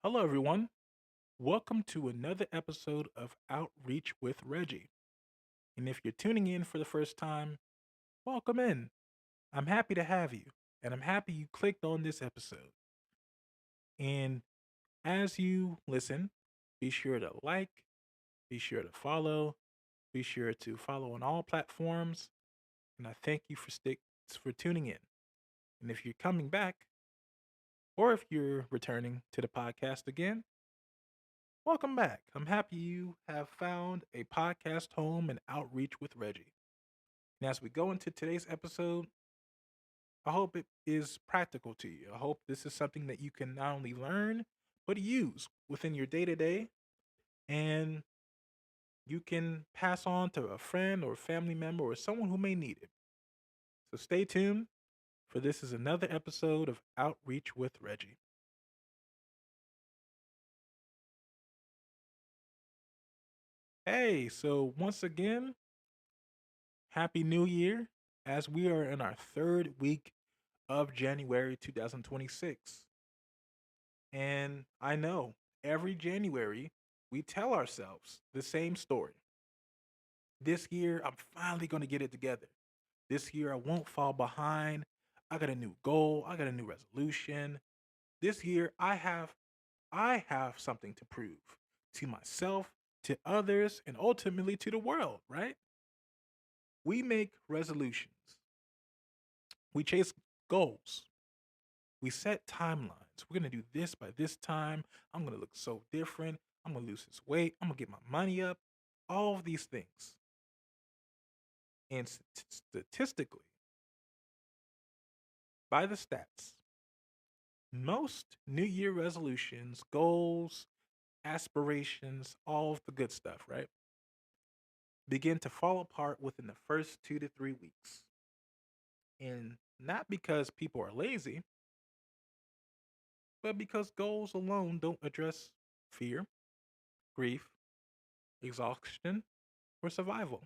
Hello, everyone. Welcome to another episode of Outreach with Reggie. And if you're tuning in for the first time, welcome in. I'm happy to have you, and I'm happy you clicked on this episode. And as you listen, be sure to like, be sure to follow, be sure to follow on all platforms. And I thank you for tuning in. And if you're coming back, or if you're returning to the podcast again, welcome back. I'm happy you have found a podcast home and outreach with Reggie. And as we go into today's episode, I hope it is practical to you. I hope this is something that you can not only learn, but use within your day to day. And you can pass on to a friend or family member or someone who may need it. So stay tuned, for this is another episode of Outreach with Reggie. Hey, so once again, Happy New Year as we are in our third week of January 2026. And I know every January we tell ourselves the same story. This year, I'm finally going to get it together. This year, I won't fall behind. I got a new goal. I got a new resolution. This year, I have something to prove to myself, to others, and ultimately to the world, right? We make resolutions. We chase goals. We set timelines. We're going to do this by this time. I'm going to look so different. I'm going to lose this weight. I'm going to get my money up. All of these things. And statistically, by the stats, most New Year resolutions, goals, aspirations, all of the good stuff, right, begin to fall apart within the first 2 to 3 weeks. And not because people are lazy, but because goals alone don't address fear, grief, exhaustion, or survival.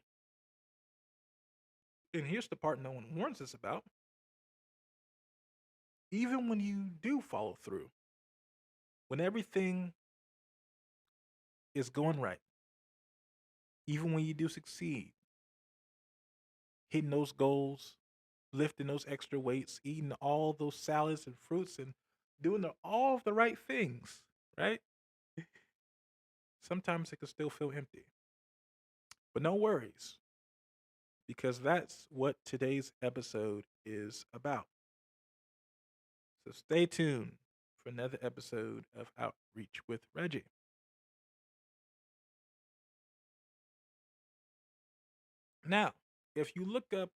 And here's the part no one warns us about. Even when you do follow through, when everything is going right, even when you do succeed, hitting those goals, lifting those extra weights, eating all those salads and fruits, and doing all of the right things, right? Sometimes it can still feel empty. But no worries, because that's what today's episode is about. So stay tuned for another episode of Outreach with Reggie. Now, if you look up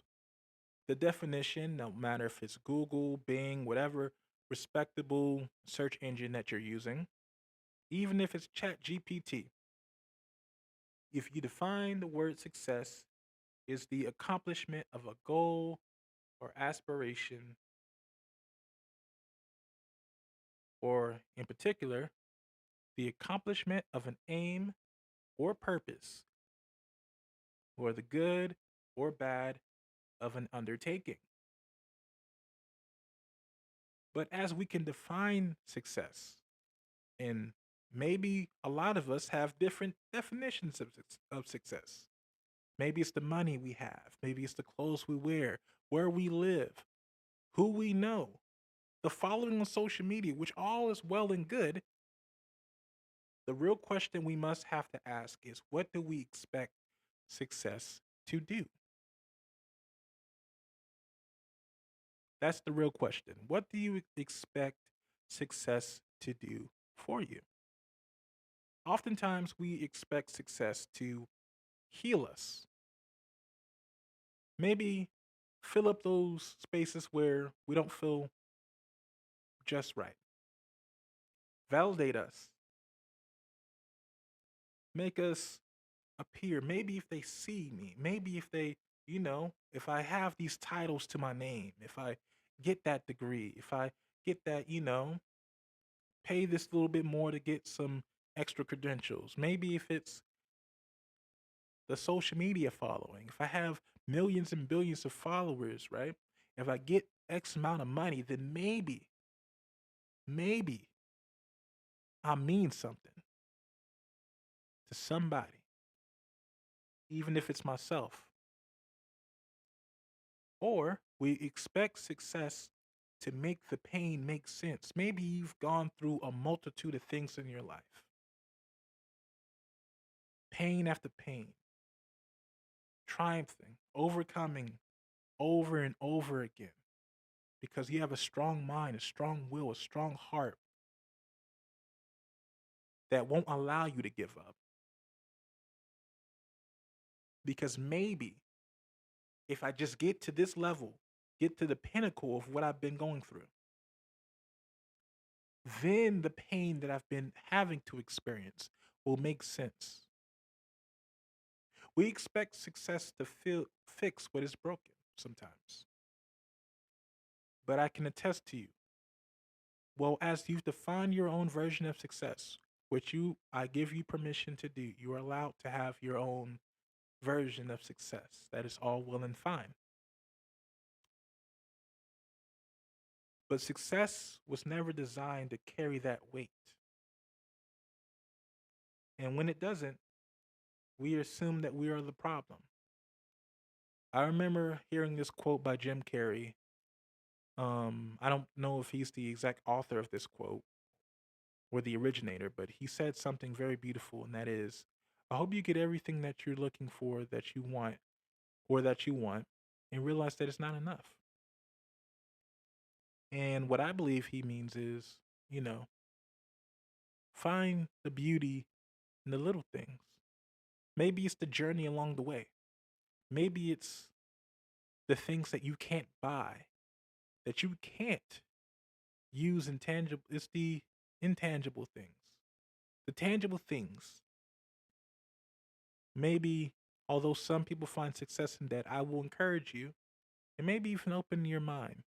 the definition, no matter if it's Google, Bing, whatever respectable search engine that you're using, even if it's Chat GPT, if you define the word success is the accomplishment of a goal or aspiration, or in particular, the accomplishment of an aim or purpose, or the good or bad of an undertaking. But as we can define success, and maybe a lot of us have different definitions of success. Maybe it's the money we have, maybe it's the clothes we wear, where we live, who we know, the following on social media, which all is well and good. The real question we must have to ask is, what do we expect success to do? That's the real question. What do you expect success to do for you? Oftentimes, we expect success to heal us. Maybe fill up those spaces where we don't feel just right. Validate us. Make us appear. Maybe if they see me, maybe if they, if I have these titles to my name, if I get that degree, if I get that, pay this little bit more to get some extra credentials. Maybe if it's the social media following, if I have millions and billions of followers, right? If I get X amount of money, then maybe I mean something to somebody, even if it's myself. Or we expect success to make the pain make sense. Maybe you've gone through a multitude of things in your life, pain after pain, triumphing, overcoming over and over again because you have a strong mind, a strong will, a strong heart that won't allow you to give up. Because maybe if I just get to this level, get to the pinnacle of what I've been going through, then the pain that I've been having to experience will make sense. We expect success to fix what is broken sometimes. But I can attest to you, well, as you define your own version of success, which I give you permission to do, you are allowed to have your own version of success. That is all well and fine. But success was never designed to carry that weight. And when it doesn't, we assume that we are the problem. I remember hearing this quote by Jim Carrey. I don't know if he's the exact author of this quote or the originator, but he said something very beautiful, and that is, I hope you get everything that you're looking for, that you want, or that you want, and realize that it's not enough. And what I believe he means is, you know, find the beauty in the little things. Maybe it's the journey along the way. Maybe it's the things that you can't buy, that you can't use intangible. It's the intangible things. The tangible things. Maybe, although some people find success in that, I will encourage you, and maybe even open your mind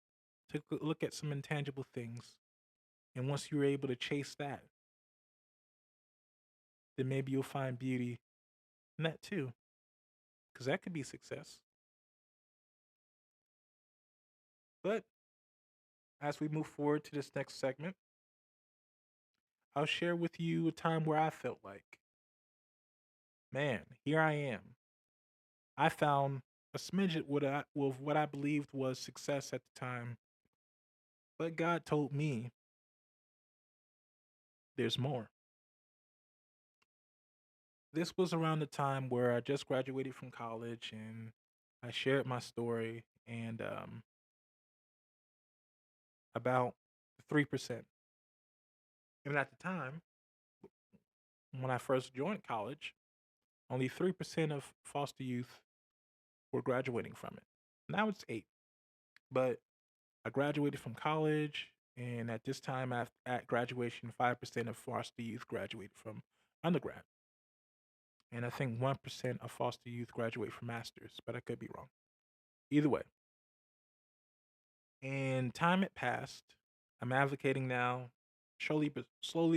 to look at some intangible things. And once you're able to chase that, then maybe you'll find beauty in that too, because that could be success. But as we move forward to this next segment, I'll share with you a time where I felt like, man, here I am. I found a smidget with what I believed was success at the time, but God told me there's more. This was around the time where I just graduated from college and I shared my story and about 3%. And at the time, when I first joined college, only 3% of foster youth were graduating from it. Now it's 8. But I graduated from college, and at this time, at graduation, 5% of foster youth graduated from undergrad. And I think 1% of foster youth graduate from masters, but I could be wrong. Either way. And time had passed. I'm advocating now, slowly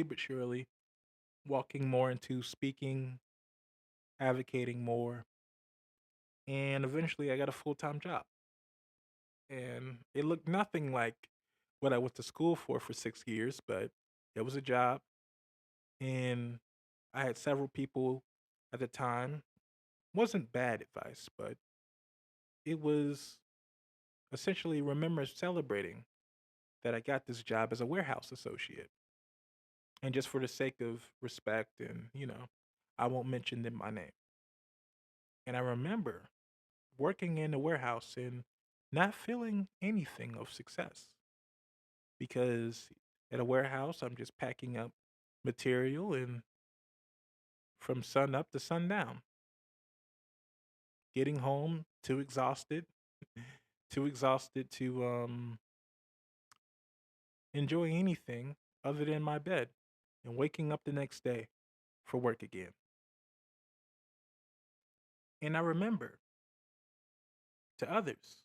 but surely, walking more into speaking, advocating more, and eventually I got a full-time job. And it looked nothing like what I went to school for 6 years, but it was a job, and I had several people at the time. Wasn't bad advice, but it was essentially remember celebrating that I got this job as a warehouse associate. And just for the sake of respect and, I won't mention them by name. And I remember working in the warehouse and not feeling anything of success because at a warehouse, I'm just packing up material and from sun up to sundown, getting home too exhausted, too exhausted to enjoy anything other than my bed and waking up the next day for work again. And I remember to others,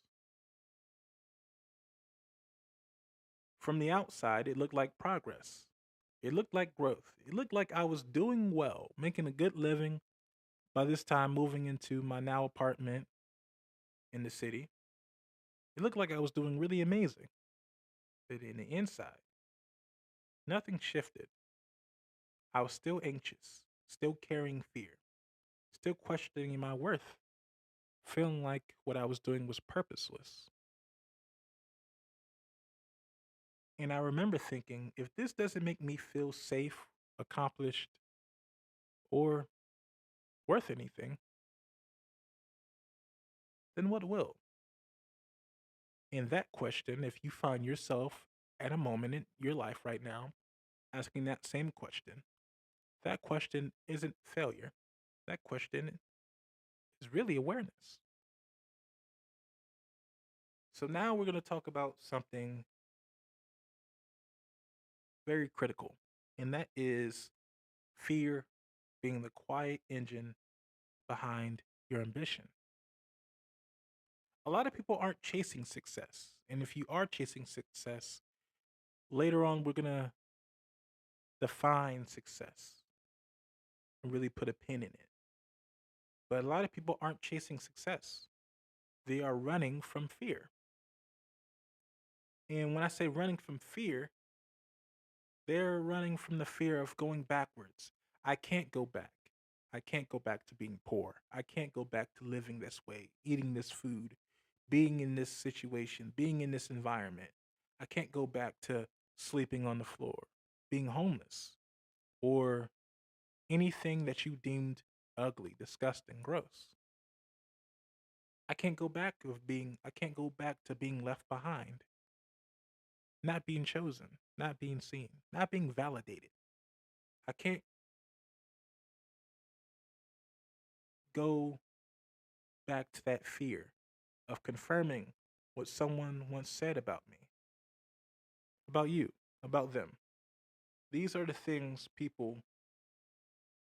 from the outside, it looked like progress. It looked like growth. It looked like I was doing well, making a good living. By this time, moving into my now apartment in the city, it looked like I was doing really amazing. But in the inside, nothing shifted. I was still anxious, still carrying fear, still questioning my worth, feeling like what I was doing was purposeless. And I remember thinking, if this doesn't make me feel safe, accomplished, or worth anything, then what will? In that question, if you find yourself at a moment in your life right now asking that same question, that question isn't failure. That question is really awareness. So now we're going to talk about something very critical, and that is fear being the quiet engine behind your ambition. A lot of people aren't chasing success. And if you are chasing success, later on, we're going to define success and really put a pin in it. But a lot of people aren't chasing success, they are running from fear. And when I say running from fear, they're running from the fear of going backwards. I can't go back. I can't go back to being poor. I can't go back to living this way, eating this food, being in this situation, being in this environment. I can't go back to sleeping on the floor, being homeless, or anything that you deemed ugly, disgusting, gross. I can't go back to being left behind, not being chosen, not being seen, not being validated. I can't go back to that fear of confirming what someone once said about me, about you, about them. These are the things people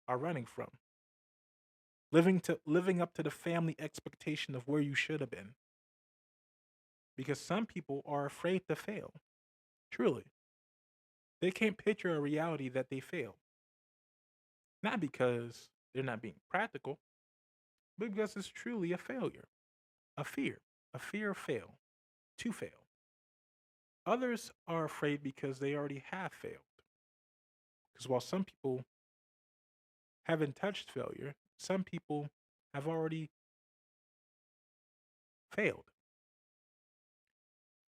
are running from. Living up to the family expectation of where you should have been. Because some people are afraid to fail. Truly. They can't picture a reality that they fail. Not because they're not being practical, but because it's truly a failure. A fear. A fear of fail. To fail. Others are afraid because they already have failed. Because while some people haven't touched failure, some people have already failed.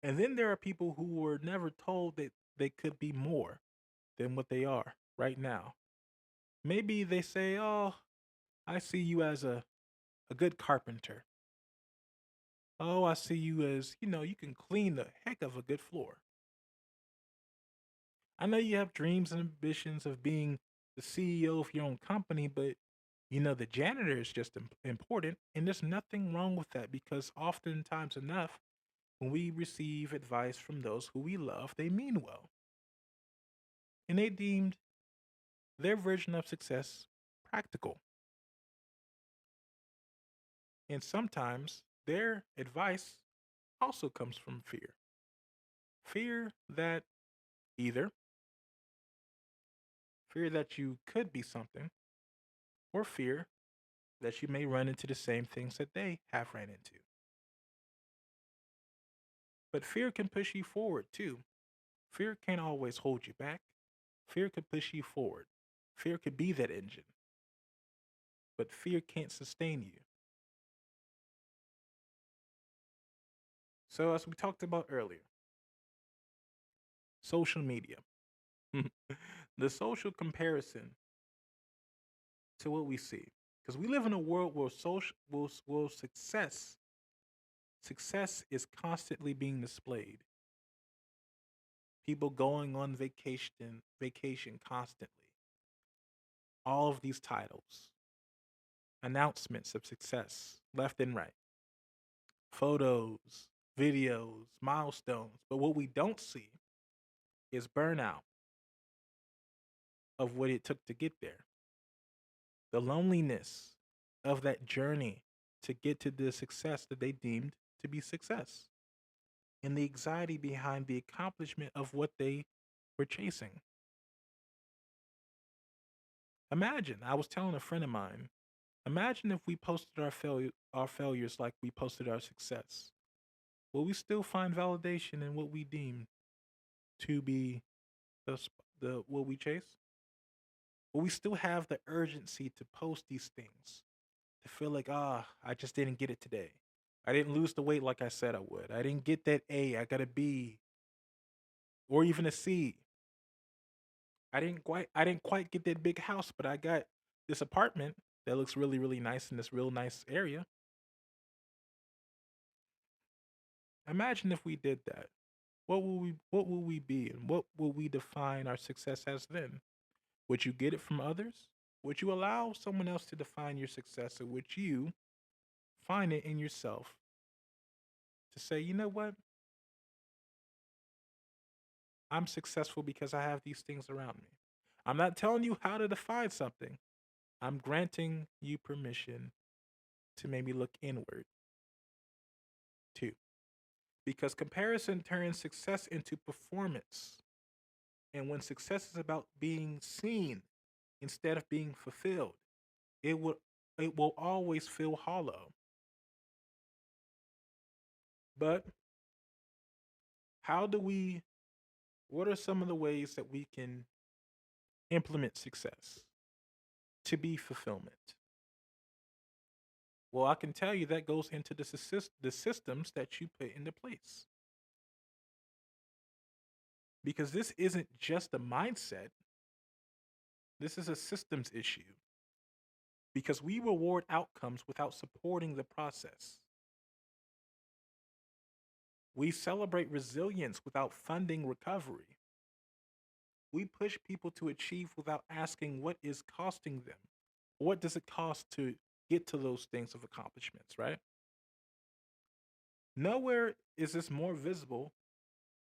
And then there are people who were never told that they could be more than what they are right now. Maybe they say, "Oh, I see you as a good carpenter. Oh, I see you as, you can clean the heck of a good floor. I know you have dreams and ambitions of being the CEO of your own company, but the janitor is just important. And there's nothing wrong with that because oftentimes enough, when we receive advice from those who we love, they mean well. And they deemed their version of success practical. And sometimes their advice also comes from fear. Fear that either fear that you could be something, or fear that you may run into the same things that they have ran into. But fear can push you forward too. Fear can't always hold you back. Fear could push you forward. Fear could be that engine, but fear can't sustain you. So, as we talked about earlier, social media, the social comparison to what we see, because we live in a world where success is constantly being displayed. People going on vacation constantly. All of these titles, announcements of success, left and right, photos, videos, milestones. But what we don't see is burnout of what it took to get there, the loneliness of that journey to get to the success that they deemed to be success, and the anxiety behind the accomplishment of what they were chasing. Imagine, I was telling a friend of mine, imagine if we posted our failures like we posted our success. Will we still find validation in what we deem to be the what we chase? but we still have the urgency to post these things, to feel like, I just didn't get it today. I didn't lose the weight like I said I would. I didn't get that A. I got a B or even a C. I didn't quite get that big house, but I got this apartment that looks really, really nice in this real nice area. Imagine if we did that. What will we be, and what will we define our success as then? Would you get it from others? Would you allow someone else to define your success, or would you find it in yourself to say, you know what? I'm successful because I have these things around me. I'm not telling you how to define something. I'm granting you permission to maybe look inward too. Because comparison turns success into performance. And when success is about being seen instead of being fulfilled, it will it will always feel hollow. But how do we what are some of the ways that we can implement success to be fulfillment? Well, I can tell you that goes into the systems that you put into place. Because this isn't just a mindset, this is a systems issue. Because we reward outcomes without supporting the process. We celebrate resilience without funding recovery. We push people to achieve without asking what is costing them. What does it cost to get to those things of accomplishments, right? Nowhere is this more visible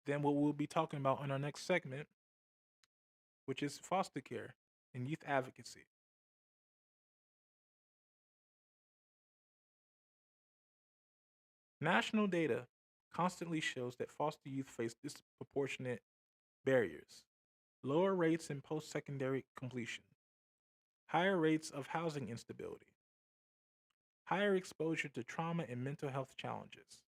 than what we'll be talking about in our next segment, which is foster care and youth advocacy. National data constantly shows that foster youth face disproportionate barriers, lower rates in post secondary completion, higher rates of housing instability, higher exposure to trauma and mental health challenges.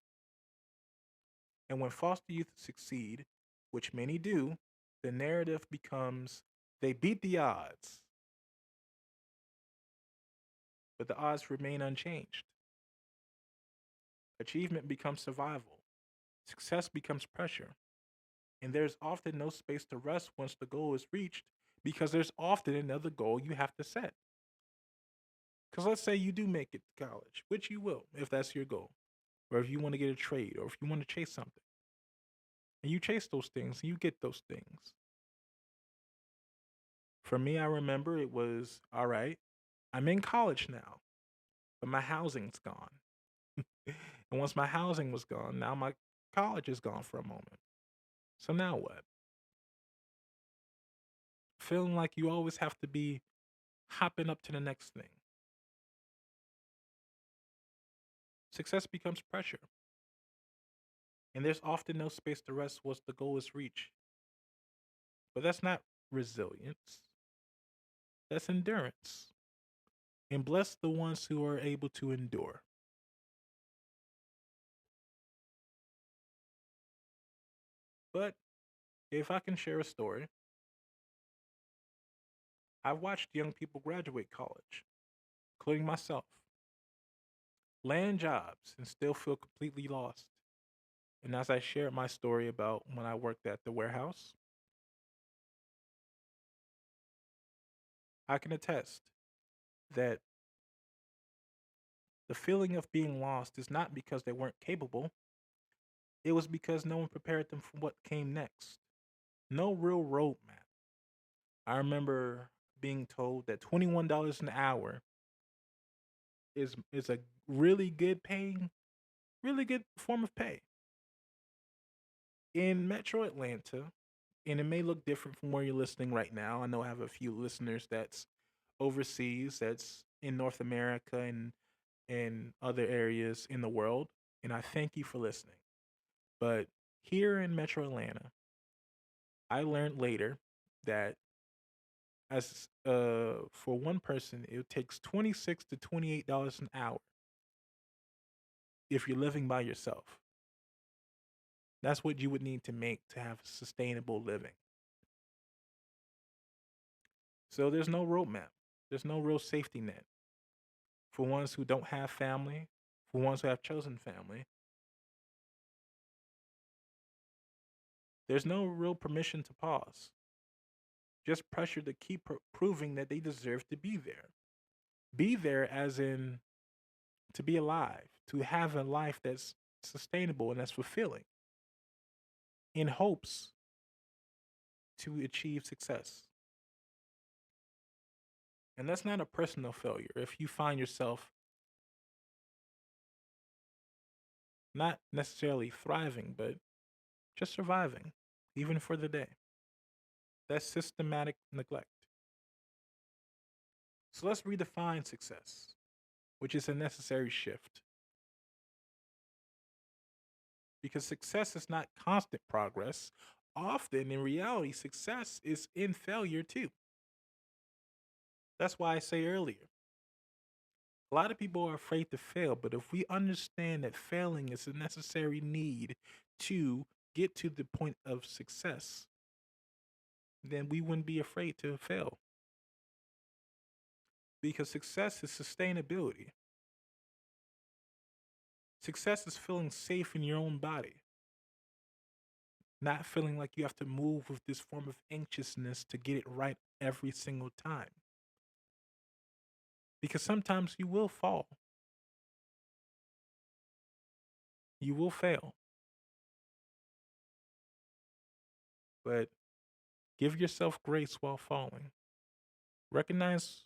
And when foster youth succeed, which many do, the narrative becomes they beat the odds, but the odds remain unchanged. Achievement becomes survival, success becomes pressure, and there's often no space to rest once the goal is reached because there's often another goal you have to set. Because let's say you do make it to college, which you will if that's your goal, or if you want to get a trade, or if you want to chase something, and you chase those things and you get those things. For me, I remember it was all right, I'm in college now, but my housing's gone. And once my housing was gone, now my college is gone for a moment. So now what? Feeling like you always have to be hopping up to the next thing. Success becomes pressure, and there's often no space to rest once the goal is reached. But that's not resilience, that's endurance. And bless the ones who are able to endure. But if I can share a story, I've watched young people graduate college, including myself, land jobs and still feel completely lost. And as I shared my story about when I worked at the warehouse, I can attest that the feeling of being lost is not because they weren't capable, it was because no one prepared them for what came next. No real roadmap. I remember being told that $21 an hour is a really good paying, really good form of pay. In Metro Atlanta, and it may look different from where you're listening right now. I know I have a few listeners that's overseas, that's in North America and other areas in the world, and I thank you for listening. But here in Metro Atlanta, I learned later that as for one person, it takes $26 to $28 an hour if you're living by yourself. That's what you would need to make to have sustainable living. So there's no roadmap. There's no real safety net for ones who don't have family, for ones who have chosen family. There's no real permission to pause, just pressure to keep proving that they deserve to be there. Be there as in to be alive, to have a life that's sustainable and that's fulfilling in hopes to achieve success. And that's not a personal failure. If you find yourself not necessarily thriving, but just surviving, even for the day, that's systematic neglect. So let's redefine success, which is a necessary shift. Because success is not constant progress. Often, in reality, success is in failure too. That's why I say earlier, a lot of people are afraid to fail, but if we understand that failing is a necessary need to get to the point of success, then we wouldn't be afraid to fail. Because success is sustainability. Success is feeling safe in your own body, not feeling like you have to move with this form of anxiousness to get it right every single time. Because sometimes you will fall, you will fail, but give yourself grace while falling. Recognize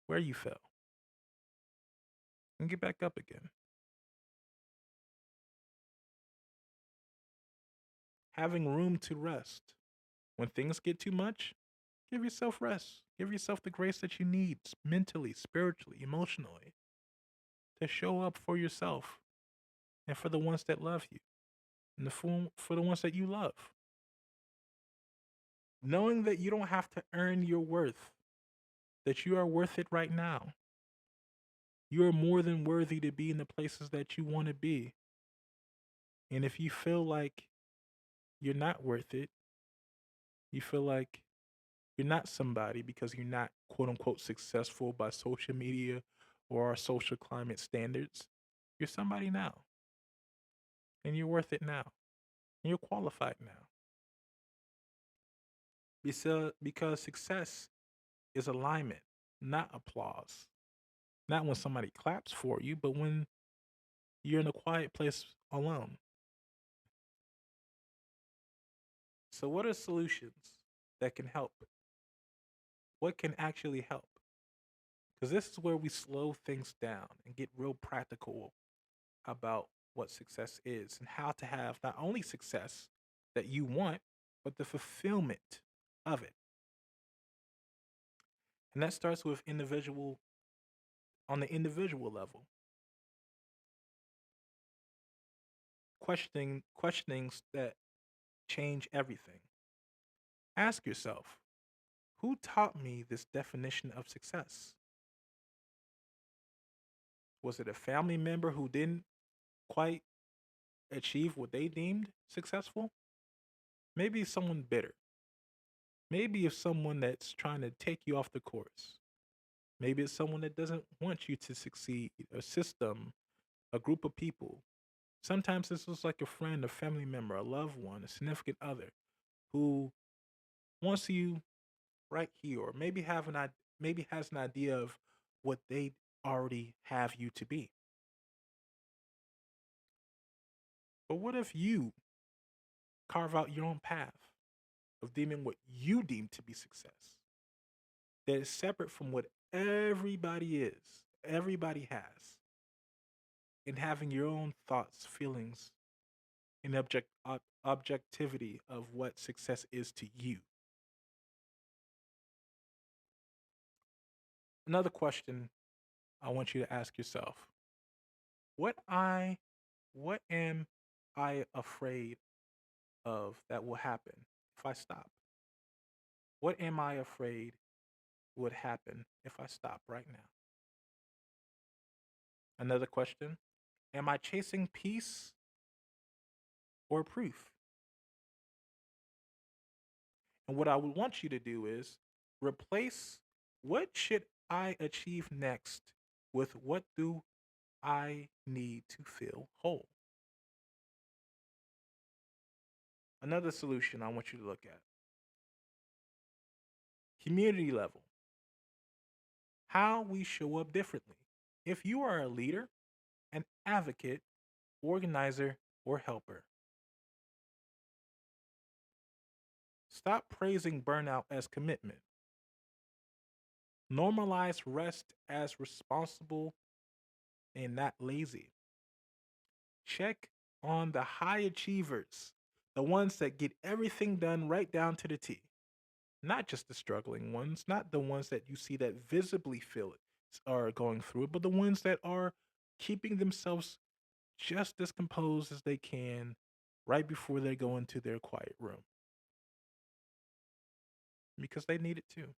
where you fell and get back up again. Having room to rest. When things get too much, give yourself rest. Give yourself the grace that you need mentally, spiritually, emotionally to show up for yourself and for the ones that love you and for the ones that you love. Knowing that you don't have to earn your worth, that you are worth it right now. You are more than worthy to be in the places that you want to be. And if you feel like you're not worth it, you feel like you're not somebody because you're not quote unquote successful by social media or our social climate standards, you're somebody now. And you're worth it now. And you're qualified now. Because success is alignment, not applause. Not when somebody claps for you, but when you're in a quiet place alone. So, what are solutions that can help? What can actually help? Because this is where we slow things down and get real practical about what success is and how to have not only success that you want, but the fulfillment of it. And that starts with on the individual level, questionings that change everything. Ask yourself, who taught me this definition of success? Was it a family member who didn't quite achieve what they deemed successful? Maybe it's someone bitter. Maybe it's someone that's trying to take you off the course. Maybe it's someone that doesn't want you to succeed, a system, a group of people. Sometimes this was like a friend, a family member, a loved one, a significant other who wants you right here, or maybe has an idea of what they already have you to be. But what if you carve out your own path of deeming what you deem to be success that is separate from what everybody has, and having your own thoughts, feelings, and objectivity of what success is to you? Another question I want you to ask yourself: what I what am I afraid of that will happen if I stop? What am I afraid would happen if I stop right now? Another question: am I chasing peace or proof? And what I would want you to do is replace What should I achieve next with what do I need to feel whole? Another solution I want you to look at community level, how we show up differently. If you are a leader, an advocate, organizer, or helper, stop praising burnout as commitment. Normalize rest as responsible and not lazy. Check on the high achievers, the ones that get everything done right down to the T. Not just the struggling ones, not the ones that you see that visibly feel it are going through it, but the ones that are keeping themselves just as composed as they can right before they go into their quiet room because they need it too.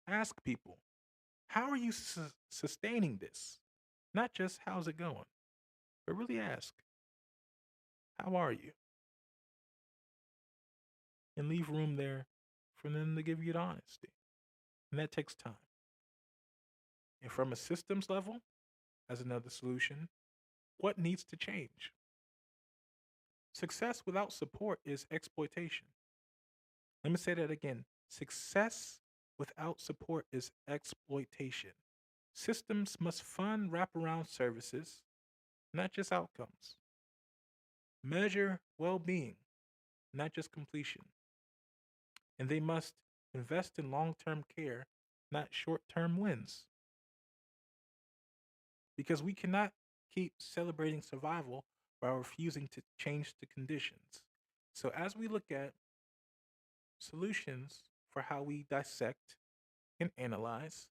Ask people, how are you sustaining this? Not just how's it going, but really ask, how are you? And leave room there for them to give you the honesty. And that takes time. And from a systems level, as another solution, what needs to change? Success without support is exploitation. Let me say that again. Success without support is exploitation. Systems must fund wraparound services, not just outcomes. Measure well being, not just completion. And they must invest in long term care, not short term wins. Because we cannot keep celebrating survival while refusing to change the conditions. So, as we look at solutions for how we dissect and analyze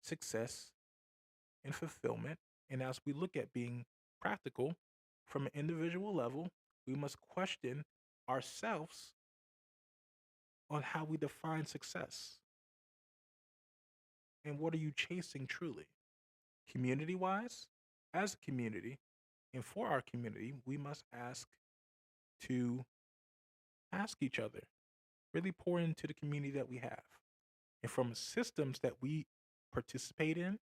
success and fulfillment, and as we look at being practical from an individual level, we must question ourselves on how we define success and what are you chasing truly. Community wise, as a community, and for our community, we must to ask each other, really pour into the community that we have. And from systems that we participate in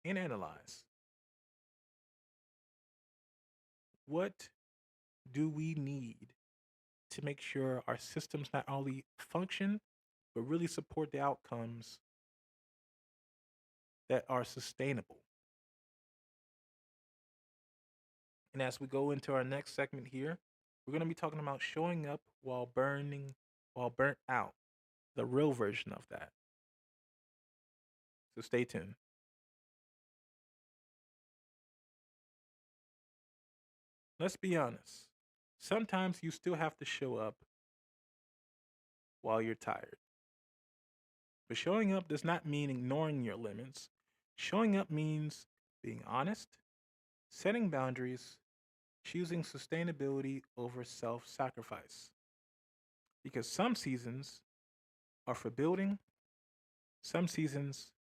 and analyze, what do we need to make sure our systems not only function, but really support the outcomes that are sustainable? And as we go into our next segment here, we're going to be talking about showing up while burnt out, the real version of that. So stay tuned. Let's be honest. Sometimes you still have to show up while you're tired. But showing up does not mean ignoring your limits. Showing up means being honest, setting boundaries, choosing sustainability over self sacrifice. Because some seasons are for building, some seasons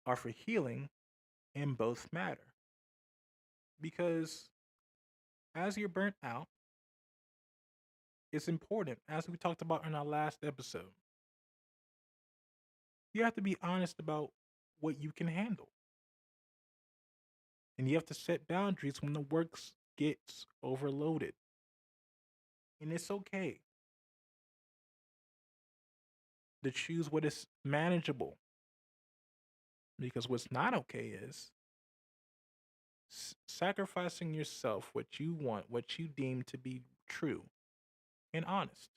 are for healing, and both matter. Because as you're burnt out, it's important, as we talked about in our last episode, you have to be honest about what you can handle. And you have to set boundaries when the work gets overloaded. And it's okay to choose what is manageable. Because what's not okay is sacrificing yourself, what you want, what you deem to be true and honest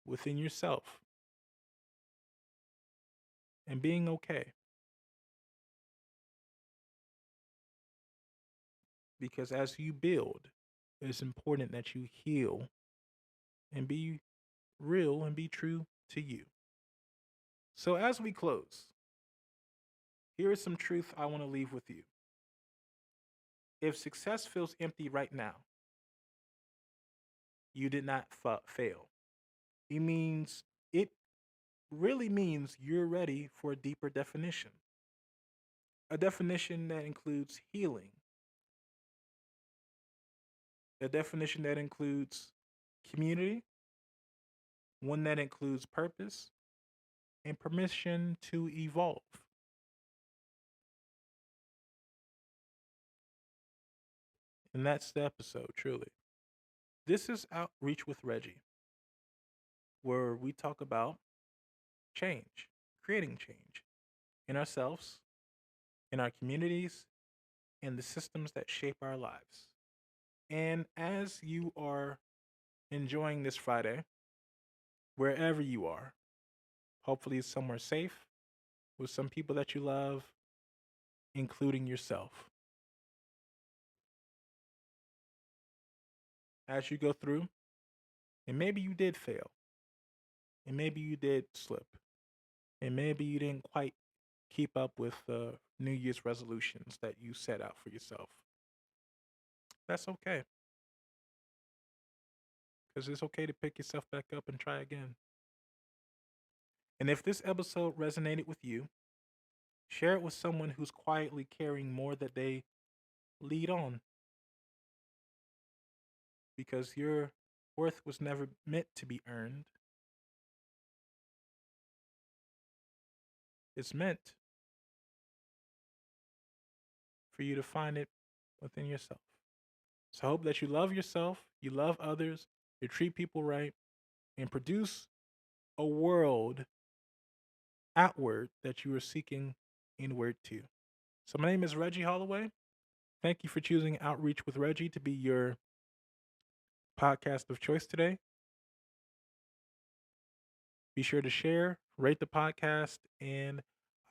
within yourself, and being okay. Because as you build, it's important that you heal and be real and be true to you. So, as we close, here is some truth I want to leave with you. If success feels empty right now, you did not fail. It means, it really means you're ready for a deeper definition. A definition that includes healing, a definition that includes community, one that includes purpose, and permission to evolve. And that's the episode, truly. This is Outreach with Reggie, where we talk about change, creating change in ourselves, in our communities, and the systems that shape our lives. And as you are enjoying this Friday, wherever you are, hopefully it's somewhere safe with some people that you love, including yourself. As you go through, and maybe you did fail, and maybe you did slip, and maybe you didn't quite keep up with the New Year's resolutions that you set out for yourself. That's okay, because it's okay to pick yourself back up and try again. And if this episode resonated with you, share it with someone who's quietly carrying more that they lead on, because your worth was never meant to be earned. It's meant for you to find it within yourself. So I hope that you love yourself, you love others, you treat people right, and produce a world outward that you are seeking inward to. So my name is Reggie Holloway. Thank you for choosing Outreach with Reggie to be your podcast of choice today. Be sure to share, rate the podcast, and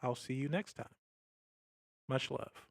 I'll see you next time. Much love.